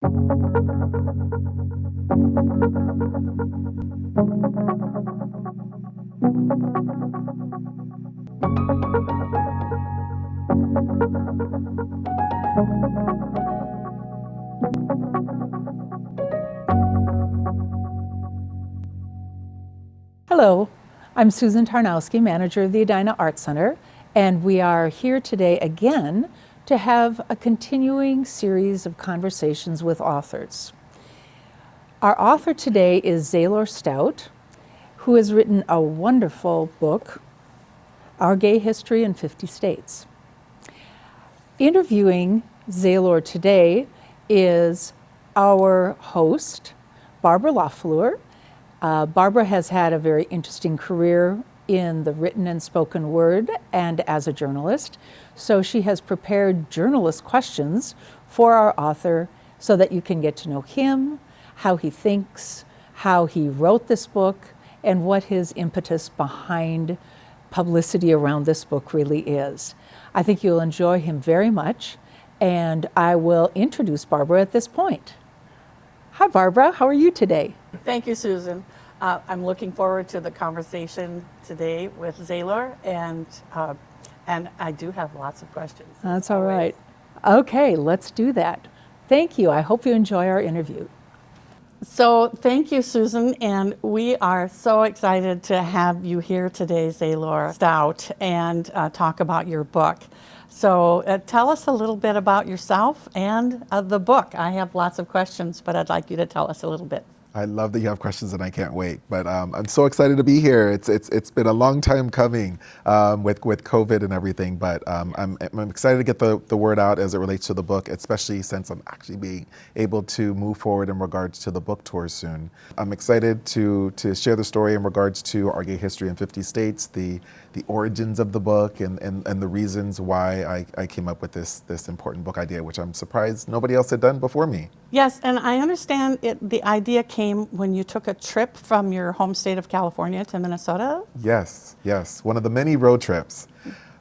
Hello, I'm Susan Tarnowski, manager of the Edina Art Center, and we are here today again to have a continuing series of conversations with authors. Our author today is Stout, who has written a wonderful book, Our Gay History in 50 States. Interviewing Zaylor today is our host, Barbara Loeffler. Barbara has had a very interesting career in the written and spoken word and as a journalist. So she has prepared journalist questions for our author so that you can get to know him, how he thinks, how he wrote this book, and what his impetus behind publicity around this book really is. I think you'll enjoy him very much, and I will introduce Barbara at this point. Hi, Barbara. How are you today? Thank you, Susan. I'm looking forward to the conversation today with Zaylor, and I do have lots of questions. That's all right. Okay, let's do that. Thank you. I hope you enjoy our interview. So thank you, Susan, and we are so excited to have you here today, Zaylor Stout, and talk about your book. So tell us a little bit about yourself and the book. I have lots of questions, but I'd like you to tell us a little bit. I love that you have questions and I can't wait, but I'm so excited to be here. It's been a long time coming with COVID and everything, but I'm excited to get the word out as it relates to the book, especially since I'm actually being able to move forward in regards to the book tour soon. I'm excited to share the story in regards to Our Gay History in 50 States, the origins of the book and the reasons why I came up with this important book idea, which I'm surprised nobody else had done before me. Yes, and I understand the idea came when you took a trip from your home state of California to Minnesota? Yes, one of the many road trips.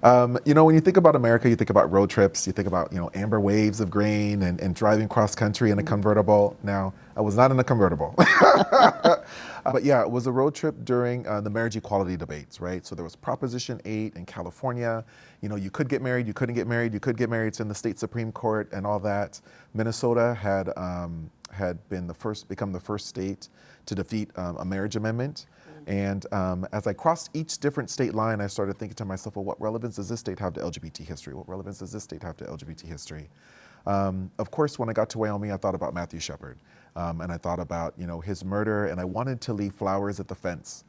When you think about America, you think about road trips, you think about, amber waves of grain and driving cross country in a convertible. Now, I was not in a convertible. But yeah, it was a road trip during the marriage equality debates, right? So there was Proposition 8 in California. You could get married, you couldn't get married, you could get married. It's in the state Supreme Court and all that. Minnesota had become the first state to defeat a marriage amendment. And as I crossed each different state line, I started thinking to myself, well, what relevance does this state have to LGBT history? What relevance does this state have to LGBT history? Of course, when I got to Wyoming, I thought about Matthew Shepard. And I thought about, his murder, and I wanted to leave flowers at the fence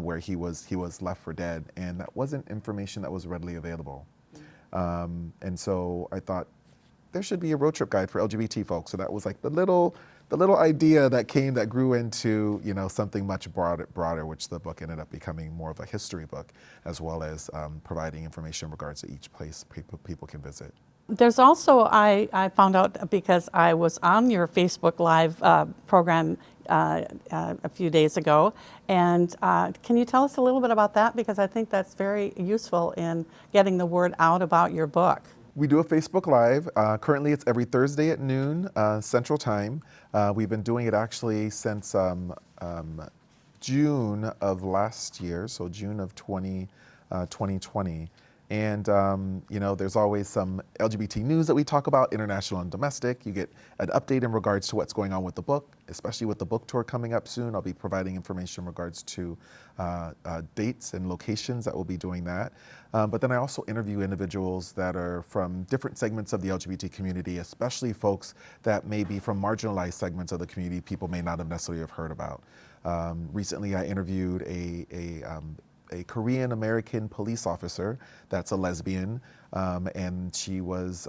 where he was left for dead. And that wasn't information that was readily available. And so I thought there should be a road trip guide for LGBT folks. So that was like the little idea that grew into something much broader, which the book ended up becoming more of a history book, as well as providing information in regards to each place people can visit. There's also, I found out because I was on your Facebook Live program a few days ago, and can you tell us a little bit about that? Because I think that's very useful in getting the word out about your book. We do a Facebook Live. Currently, it's every Thursday at noon Central Time. We've been doing it actually since June of last year, so June of 2020. And there's always some LGBT news that we talk about, international and domestic. You get an update in regards to what's going on with the book, especially with the book tour coming up soon. I'll be providing information in regards to dates and locations that will be doing that. But then I also interview individuals that are from different segments of the LGBT community, especially folks that may be from marginalized segments of the community people may not have necessarily have heard about. Recently, I interviewed a Korean American police officer that's a lesbian, and she was,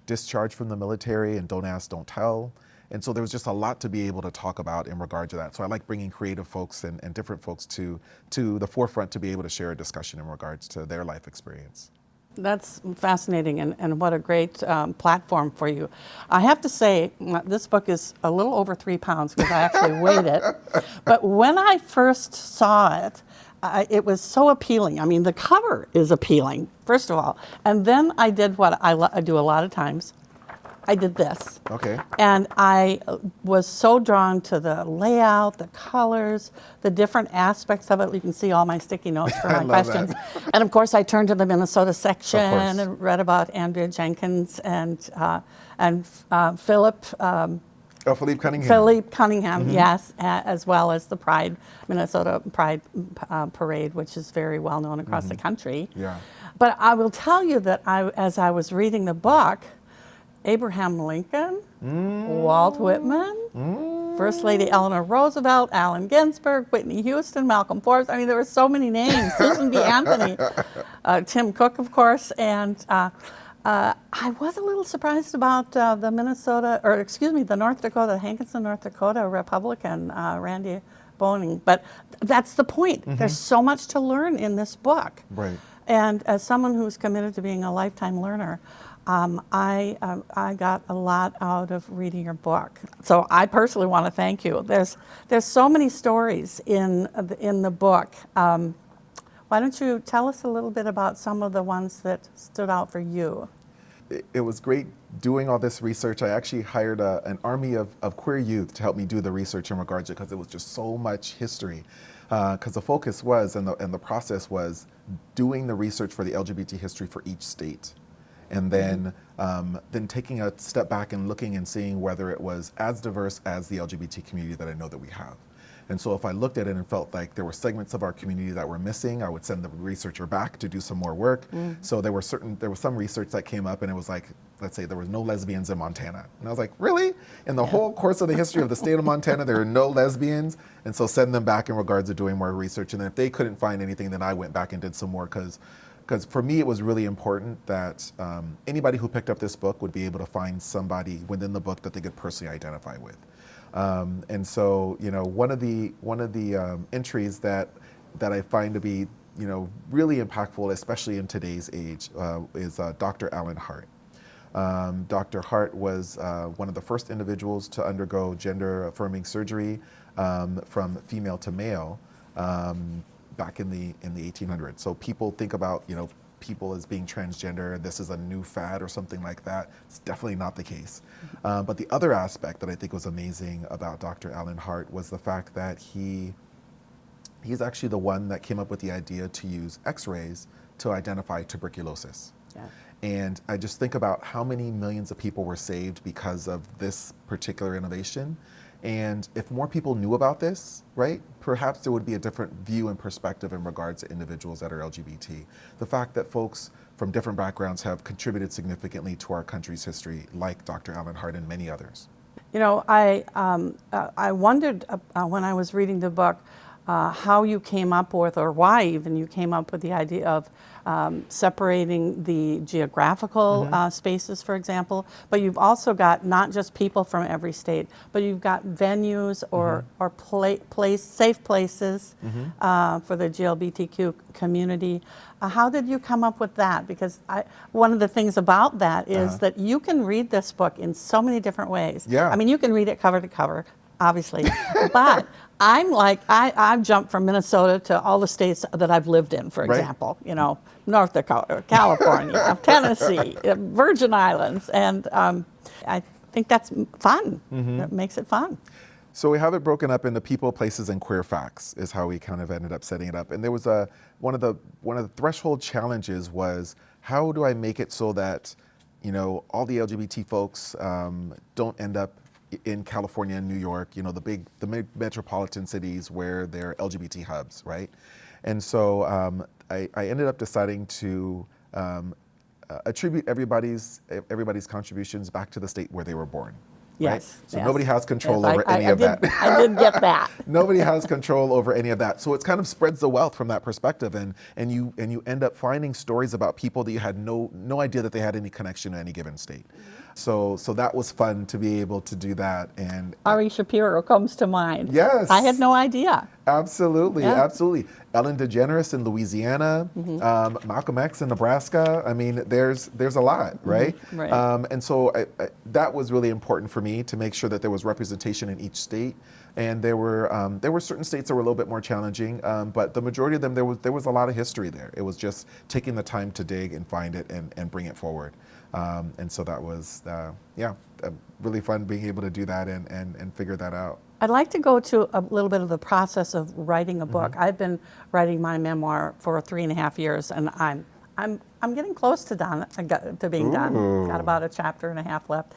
discharged from the military and don't ask, don't tell. And so there was just a lot to be able to talk about in regard to that. So I like bringing creative folks and different folks to the forefront to be able to share a discussion in regards to their life experience. That's fascinating, and what a great platform for you. I have to say, this book is a little over 3 pounds because I actually weighed it. But when I first saw it, it was so appealing. I mean, the cover is appealing, first of all. And then I did what I do a lot of times. I did this. Okay. And I was so drawn to the layout, the colors, the different aspects of it. You can see all my sticky notes for I my love questions. that. And of course, I turned to the Minnesota section course. and read about Andrea Jenkins and Philip. Oh, Philippe Cunningham. Philippe Cunningham, yes, as well as the Minnesota Pride Parade, which is very well known across the country. Yeah. But I will tell you that as I was reading the book, Abraham Lincoln, Walt Whitman, First Lady Eleanor Roosevelt, Allen Ginsberg, Whitney Houston, Malcolm Forbes. I mean, there were so many names. Susan B. Anthony, Tim Cook, of course, and I was a little surprised about the North Dakota, Hankinson, North Dakota Republican, Randy Boning. But that's the point. There's so much to learn in this book. Right. And as someone who's committed to being a lifetime learner, I got a lot out of reading your book. So I personally want to thank you. There's so many stories in the book. Why don't you tell us a little bit about some of the ones that stood out for you? It was great doing all this research. I actually hired an army of queer youth to help me do the research in regards to it because it was just so much history. Because the focus was and the process was doing the research for the LGBT history for each state. And then taking a step back and looking and seeing whether it was as diverse as the LGBT community that I know that we have. And so if I looked at it and felt like there were segments of our community that were missing, I would send the researcher back to do some more work. So there was some research that came up and it was like, let's say there was no lesbians in Montana. And I was like, really? In the whole course of the history of the state of Montana, there are no lesbians? And so send them back in regards to doing more research. And then if they couldn't find anything, then I went back and did some more because for me, it was really important that anybody who picked up this book would be able to find somebody within the book that they could personally identify with. And so, one of the entries that I find to be, really impactful, especially in today's age, is Dr. Alan Hart. Dr. Hart was one of the first individuals to undergo gender-affirming surgery from female to male back in the 1800s. So people think about, people as being transgender, this is a new fad or something like that. It's definitely not the case. But the other aspect that I think was amazing about Dr. Alan Hart was the fact that he's actually the one that came up with the idea to use X-rays to identify tuberculosis. Yeah. And I just think about how many millions of people were saved because of this particular innovation. And if more people knew about this, right, perhaps there would be a different view and perspective in regards to individuals that are LGBT. The fact that folks from different backgrounds have contributed significantly to our country's history, like Dr. Alan Hart and many others. I wondered when I was reading the book how you came up with, or why even you came up with the idea of separating the geographical spaces, for example, but you've also got not just people from every state, but you've got venues or safe places for the GLBTQ community. How did you come up with that? Because one of the things about that is that you can read this book in so many different ways. Yeah. I mean, you can read it cover to cover, obviously, but I've jumped from Minnesota to all the states that I've lived in, for example, North Dakota, California, Tennessee, Virgin Islands, and I think that's fun. That makes it fun. So we have it broken up into people, places, and queer facts is how we kind of ended up setting it up. And there was one of the threshold challenges was, how do I make it so that all the LGBT folks don't end up in California and New York, the big metropolitan cities where there are LGBT hubs, right? And so I ended up deciding to attribute everybody's contributions back to the state where they were born. Yes. Right? So nobody has control over any of that. I did get that. Nobody has control over any of that. So it kind of spreads the wealth from that perspective, and you end up finding stories about people that you had no idea that they had any connection to any given state. So that was fun to be able to do that. And Ari Shapiro comes to mind. Yes. I had no idea. Absolutely, absolutely. Ellen DeGeneres in Louisiana, Malcolm X in Nebraska. I mean, there's a lot, right? Right. And so that was really important for me to make sure that there was representation in each state. And there were certain states that were a little bit more challenging, but the majority of them, there was a lot of history there. It was just taking the time to dig and find it and bring it forward. And so that was, really fun being able to do that and figure that out. I'd like to go to a little bit of the process of writing a book. I've been writing my memoir for 3.5 years, and I'm getting close to being done. Ooh. Got about a chapter and a half left.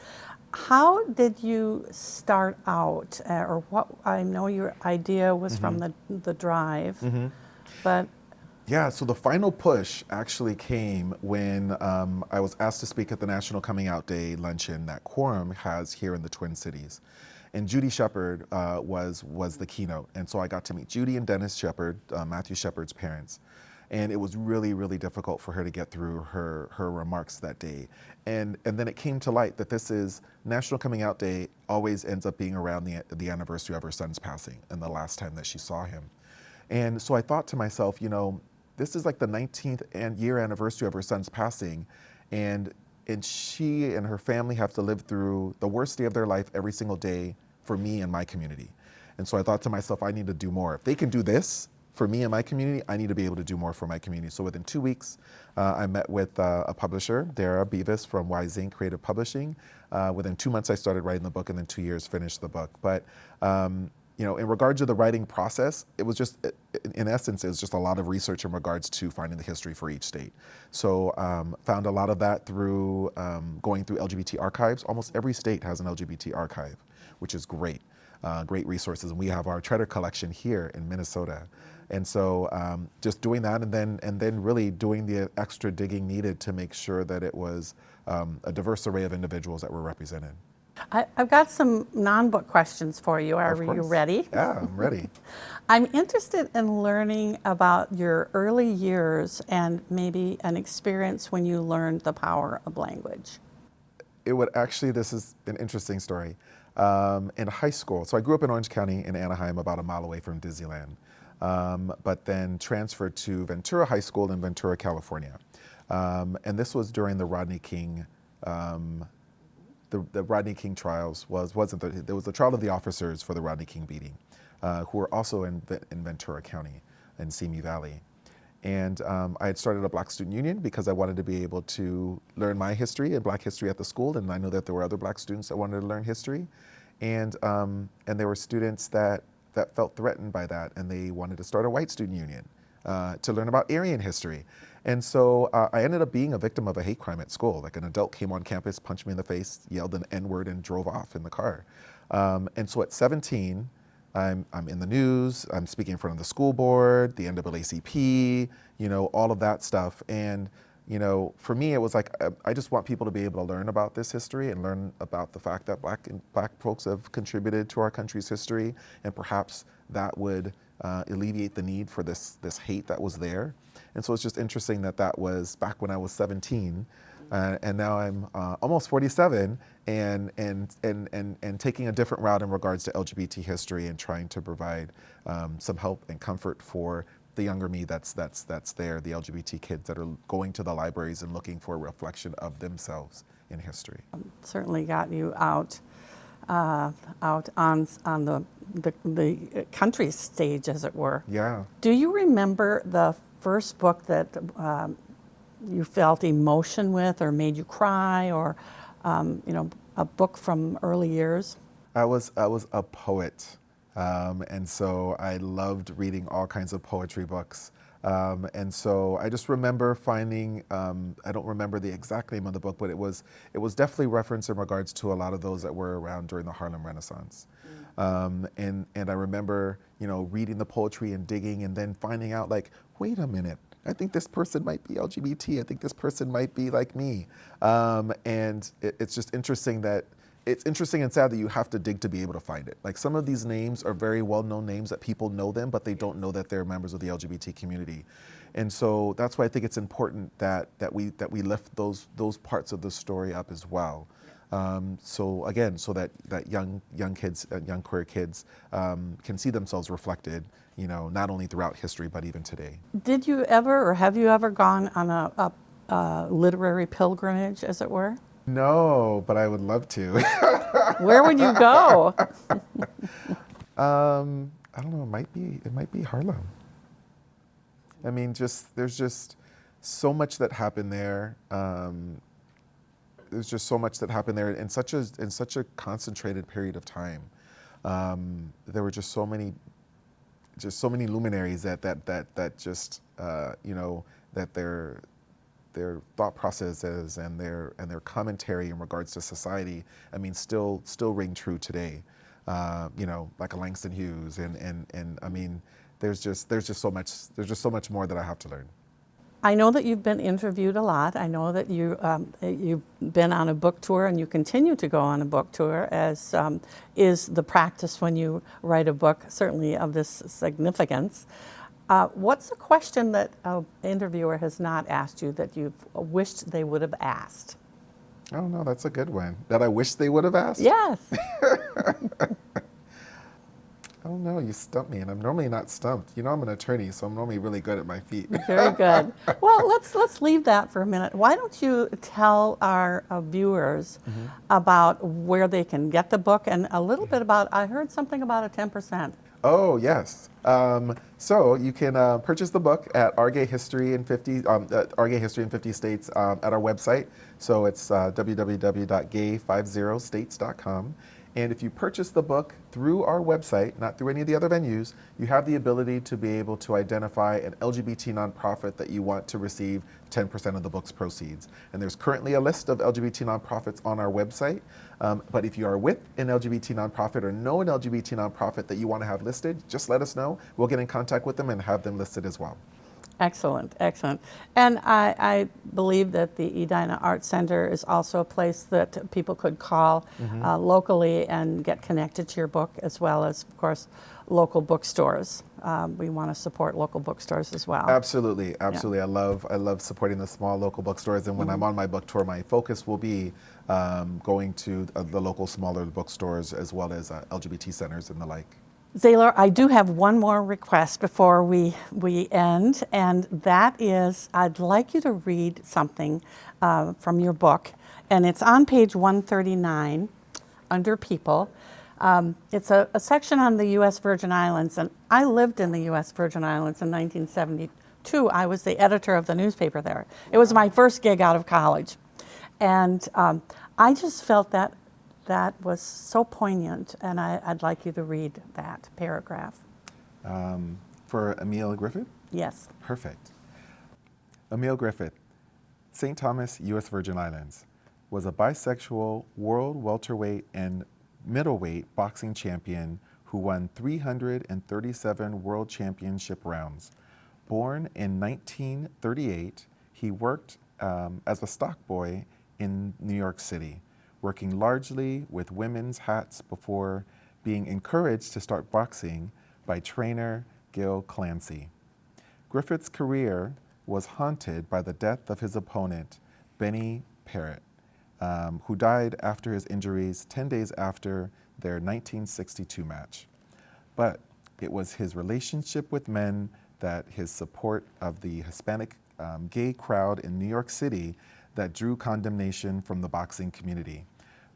How did you start out, or what? I know your idea was from the drive, but Yeah, so the final push actually came when I was asked to speak at the National Coming Out Day luncheon that Quorum has here in the Twin Cities. And Judy Shepard was the keynote. And so I got to meet Judy and Dennis Shepard, Matthew Shepard's parents. And it was really, really difficult for her to get through her remarks that day. And then it came to light that this is National Coming Out Day always ends up being around the anniversary of her son's passing and the last time that she saw him. And so I thought to myself, this is like the 19th year anniversary of her son's passing, and she and her family have to live through the worst day of their life every single day for me and my community. And so I thought to myself, I need to do more. If they can do this for me and my community, I need to be able to do more for my community. So within 2 weeks, I met with a publisher, Dara Beavis from Wise Inc. Creative Publishing. Within 2 months, I started writing the book, and then 2 years finished the book. But in regards to the writing process, it was just, in essence, it was just a lot of research in regards to finding the history for each state. So found a lot of that through going through LGBT archives. Almost every state has an LGBT archive, which is great. Great resources. And we have our treasure collection here in Minnesota. And so just doing that and then really doing the extra digging needed to make sure that it was a diverse array of individuals that were represented. I've got some non-book questions for you. Are you ready? Yeah, I'm ready. I'm interested in learning about your early years and maybe an experience when you learned the power of language. This is an interesting story. In high school, so I grew up in Orange County in Anaheim, about a mile away from Disneyland, but then transferred to Ventura High School in Ventura, California. And this was during the Rodney King the Rodney King trials. There was the trial of the officers for the Rodney King beating, who were also in Ventura County in Simi Valley. And I had started a Black Student Union because I wanted to be able to learn my history and Black history at the school, and I knew that there were other Black students that wanted to learn history. And there were students that felt threatened by that, and they wanted to start a White Student Union to learn about Aryan history. And so I ended up being a victim of a hate crime at school. Like, an adult came on campus, punched me in the face, yelled an N-word, and drove off in the car. And so at 17, I'm in the news, I'm speaking in front of the school board, the NAACP, all of that stuff. And, for me, it was like, I just want people to be able to learn about this history and learn about the fact that Black folks have contributed to our country's history, and perhaps that would alleviate the need for this hate that was there. And so it's just interesting that was back when I was 17, and now I'm almost 47, and taking a different route in regards to LGBT history and trying to provide some help and comfort for the younger me that's there, the LGBT kids that are going to the libraries and looking for a reflection of themselves in history. Certainly got you out on the country stage, as it were. Yeah. Do you remember the first book that you felt emotion with, or made you cry, or a book from early years? I was a poet, and so I loved reading all kinds of poetry books. And so I just remember finding, I don't remember the exact name of the book, but it was definitely referenced in regards to a lot of those that were around during the Harlem Renaissance. And I remember, reading the poetry and digging, and then finding out, like, wait a minute, I think this person might be LGBT. I think this person might be like me. And it's just interesting it's interesting and sad that you have to dig to be able to find it. Like, some of these names are very well-known names that people know them, but they don't know that they're members of the LGBT community. And so that's why I think it's important that we lift those parts of the story up as well. So that young kids, young queer kids can see themselves reflected, not only throughout history, but even today. Did you ever, or have you ever gone on a literary pilgrimage, as it were? No, but I would love to. Where would you go? I don't know. It might be Harlem. I mean, there's just so much that happened there. there's just so much that happened there in such a concentrated period of time. There were just so many luminaries that just that their thought processes and their commentary in regards to society, I mean, still ring true today. Like a Langston Hughes, and I mean, there's just so much more that I have to learn. I know that you've been interviewed a lot. I know that you've been on a book tour, and you continue to go on a book tour, as is the practice when you write a book, certainly of this significance. What's a question that an interviewer has not asked you that you've wished they would have asked? Oh no, that's a good one. That I wish they would have asked? Yes. Oh no, you stumped me, and I'm normally not stumped. I'm an attorney, so I'm normally really good at my feet. Very good. Well, let's leave that for a minute. Why don't you tell our viewers about where they can get the book, and a little bit about, I heard something about a 10%. Oh yes. So you can purchase the book at Our Gay History in 50 States at our website. So it's www.gay50states.com. And if you purchase the book through our website, not through any of the other venues, you have the ability to be able to identify an LGBT nonprofit that you want to receive 10% of the book's proceeds. And there's currently a list of LGBT nonprofits on our website. But if you are with an LGBT nonprofit or know an LGBT nonprofit that you want to have listed, just let us know. We'll get in contact with them and have them listed as well. Excellent, excellent. And I believe that the Edina Art Center is also a place that people could call locally and get connected to your book, as well as, of course, local bookstores. We want to support local bookstores as well. Absolutely, absolutely. Yeah. I love supporting the small local bookstores. And when I'm on my book tour, my focus will be going to the local smaller bookstores, as well as LGBT centers and the like. Zaylor, I do have one more request before we end, and that is I'd like you to read something from your book, and it's on page 139 under People. It's a section on the U.S. Virgin Islands, and I lived in the U.S. Virgin Islands in 1972. I was the editor of the newspaper there. It was my first gig out of college, and I just felt that was so poignant, and I'd like you to read that paragraph. For Emil Griffith? Yes. Perfect. Emil Griffith, St. Thomas, U.S. Virgin Islands, was a bisexual world welterweight and middleweight boxing champion who won 337 world championship rounds. Born in 1938, he worked as a stock boy in New York City, working largely with women's hats before being encouraged to start boxing by trainer Gil Clancy. Griffith's career was haunted by the death of his opponent, Benny Parrott, who died after his injuries 10 days after their 1962 match. But it was his relationship with men, that his support of the Hispanic gay crowd in New York City, that drew condemnation from the boxing community.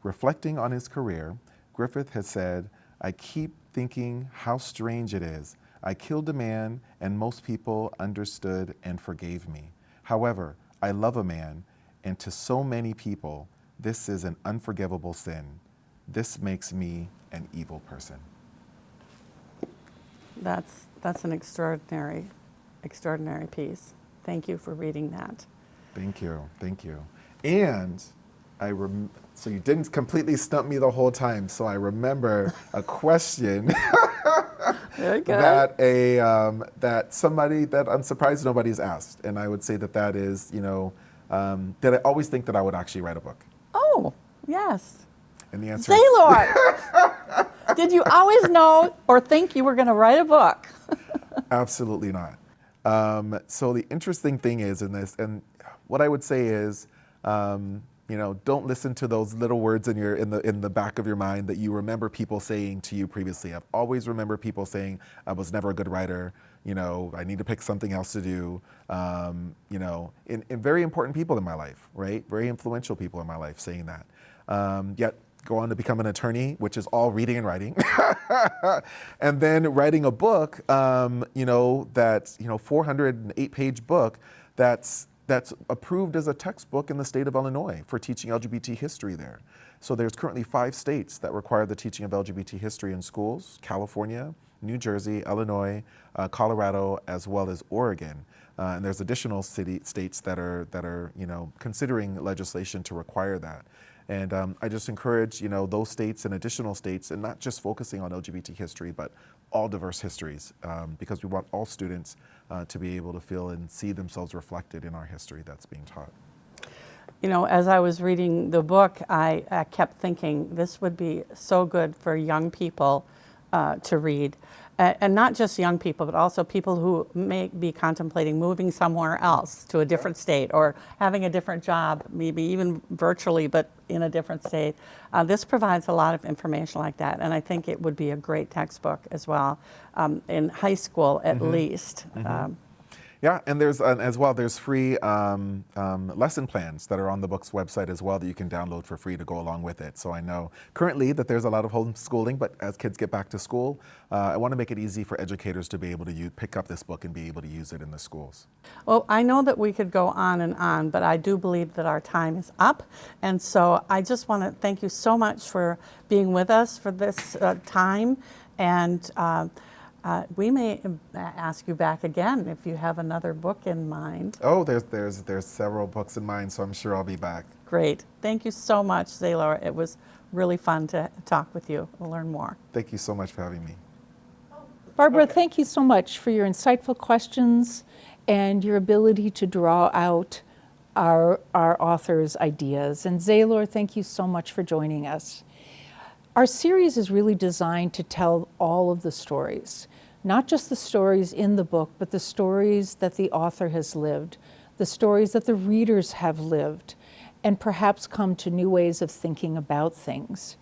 Reflecting on his career, Griffith has said, "I keep thinking how strange it is. I killed a man and most people understood and forgave me. However, I love a man, and to so many people, this is an unforgivable sin. This makes me an evil person." That's an extraordinary piece. Thank you for reading that. Thank you. And so you didn't completely stump me the whole time. So I remember a question Very good. that somebody that I'm surprised nobody's asked, and I would say that is, that I always think that I would actually write a book. Oh, yes. And the answer is Zaylor, did you always know or think you were going to write a book? absolutely not. So the interesting thing is in this, and what I would say is, don't listen to those little words in the back of your mind that you remember people saying to you previously. I've always remembered people saying I was never a good writer. I need to pick something else to do. In very important people in my life, right? Very influential people in my life saying that. Yet go on to become an attorney, which is all reading and writing, and then writing a book. That 408-page book. That's that's approved as a textbook in the state of Illinois for teaching LGBT history there. So there's currently 5 states that require the teaching of LGBT history in schools: California, New Jersey, Illinois, Colorado, as well as Oregon. And there's additional states that are considering legislation to require that. And I just encourage those states and additional states, and not just focusing on LGBT history, but all diverse histories, because we want all students to be able to feel and see themselves reflected in our history that's being taught. As I was reading the book, I kept thinking this would be so good for young people to read. And not just young people, but also people who may be contemplating moving somewhere else to a different state, or having a different job, maybe even virtually, but in a different state. This provides a lot of information like that, and I think it would be a great textbook as well, in high school at least. Yeah, and there's as well, there's free lesson plans that are on the book's website as well that you can download for free to go along with it. So I know currently that there's a lot of homeschooling, but as kids get back to school, I want to make it easy for educators to be able to pick up this book and be able to use it in the schools. Well, I know that we could go on and on, but I do believe that our time is up. And so I just want to thank you so much for being with us for this time. And we may ask you back again if you have another book in mind. Oh, there's several books in mind, so I'm sure I'll be back. Great. Thank you so much, Zaylor. It was really fun to talk with you and learn more. Thank you so much for having me. Barbara, thank you so much for your insightful questions and your ability to draw out our author's ideas. And Zaylor, thank you so much for joining us. Our series is really designed to tell all of the stories, not just the stories in the book, but the stories that the author has lived, the stories that the readers have lived, and perhaps come to new ways of thinking about things.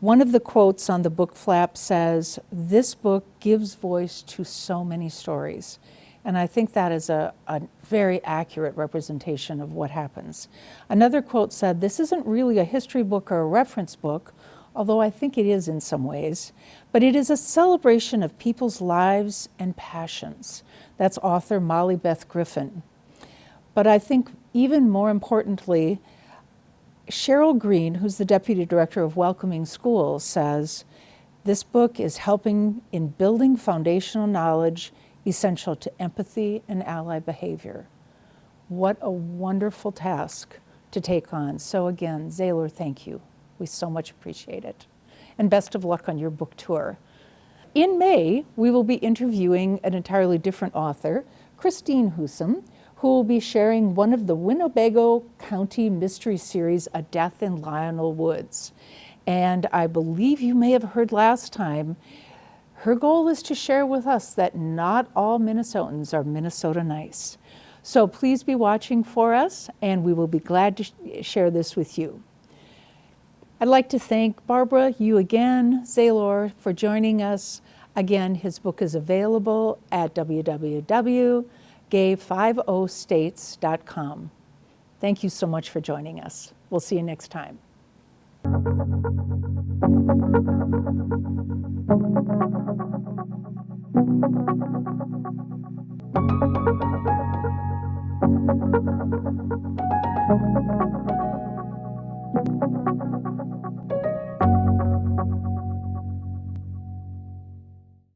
One of the quotes on the book flap says, "This book gives voice to so many stories." And I think that is a very accurate representation of what happens. Another quote said, "This isn't really a history book or a reference book, although I think it is in some ways, but it is a celebration of people's lives and passions." That's author Molly Beth Griffin. But I think even more importantly, Cheryl Green, who's the Deputy Director of Welcoming Schools, says, "This book is helping in building foundational knowledge essential to empathy and ally behavior." What a wonderful task to take on. So again, Zaylor, thank you. We so much appreciate it. And best of luck on your book tour. In May, we will be interviewing an entirely different author, Christine Husum, who will be sharing one of the Winnebago County mystery series, A Death in Lionel Woods. And I believe you may have heard last time, her goal is to share with us that not all Minnesotans are Minnesota nice. So please be watching for us, and we will be glad to share this with you. I'd like to thank Barbara, you again, Zaylor, for joining us. Again, his book is available at www.gay50states.com. Thank you so much for joining us. We'll see you next time.